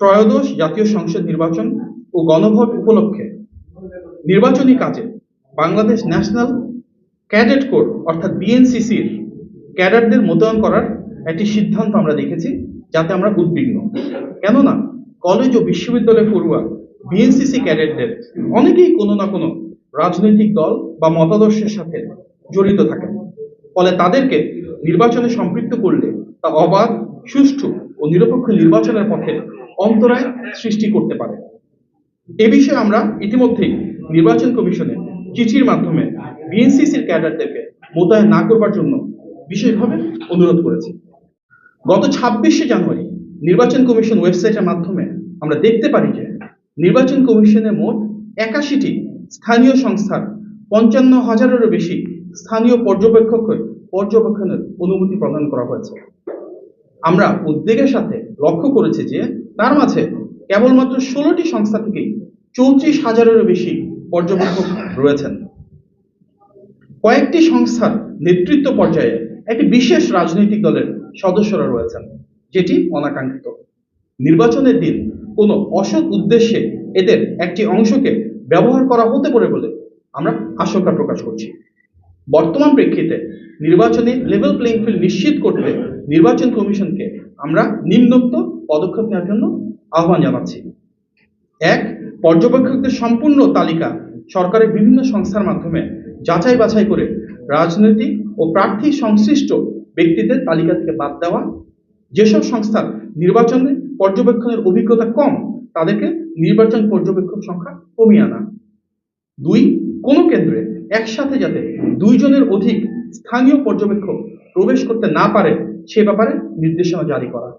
ত্রয়োদশ জাতীয় সংসদ নির্বাচন ও গণভোট উপলক্ষে নির্বাচনী কাজে বাংলাদেশ ন্যাশনাল ক্যাডেট কোর অর্থাৎ বিএনসিসির ক্যাডারদের মোতায়েন করার একটি সিদ্ধান্ত আমরা দেখেছি, যাতে আমরা উদ্বিগ্ন। কেননা কলেজ ও বিশ্ববিদ্যালয়ে পড়ুয়া বিএনসিসি ক্যাডেটদের অনেকেই কোনো না কোনো রাজনৈতিক দল বা মতাদর্শের সাথে জড়িত থাকেন। ফলে তাদেরকে নির্বাচনে সম্পৃক্ত করলে তা অবাধ, সুষ্ঠু ও নিরপেক্ষ নির্বাচনের পথে অন্তরায় সৃষ্টি করতে পারে। এ বিষয়ে আমরা ইতিমধ্যেই নির্বাচন কমিশনে চিঠির মাধ্যমে বিএনসিসির ক্যাডারদেরকে মোতায়েন না করবার জন্য বিশেষভাবে অনুরোধ করেছি। গত 26শে জানুয়ারি নির্বাচন কমিশন ওয়েবসাইটের মাধ্যমে আমরা দেখতে পারি যে নির্বাচন কমিশনের মোট 81টি স্থানীয় সংস্থার 55,000-এরও বেশি স্থানীয় পর্যবেক্ষণের অনুমতি প্রদান করা হয়েছে। আমরা উদ্বেগের সাথে লক্ষ্য করেছি যে তার মাঝে কেবলমাত্র 16টি সংস্থা থেকেই 34,000-এরও বেশি পর্যবেক্ষক রয়েছেন। কয়েকটি সংস্থার নেতৃত্ব পর্যায়ে একটি বিশেষ রাজনৈতিক দলের সদস্যরা রয়েছেন, যেটি অনাকাঙ্ক্ষিত। নির্বাচনের দিন কোনো অসৎ উদ্দেশ্যে এদের একটি অংশকে ব্যবহার করা হতে পারে বলে আমরা আশঙ্কা প্রকাশ করছি। বর্তমান প্রেক্ষিতে নির্বাচনে লেভেল প্লেইং ফিল্ড নিশ্চিত করতে নির্বাচন কমিশনকে আমরা নিম্নোক্ত পদক্ষেপ নেওয়ার জন্য আহ্বান জানাচ্ছি। 1. পর্যবেক্ষকদের সম্পূর্ণ তালিকা সরকারের বিভিন্ন সংস্থার মাধ্যমে যাচাই বাছাই করে রাজনৈতিক ও প্রার্থী সংশ্লিষ্ট ব্যক্তিদের তালিকা থেকে বাদ দেওয়া। যেসব সংস্থার নির্বাচনে পর্যবেক্ষণের অভিজ্ঞতা কম, তাদেরকে নির্বাচন পর্যবেক্ষক সংখ্যা কমিয়ে আনা। 2. কোনো কেন্দ্রে একসাথে যাতে 2 জনের অধিক স্থানীয় পর্যবেক্ষক প্রবেশ করতে না পারে সে ব্যাপারে নির্দেশনা জারি করা।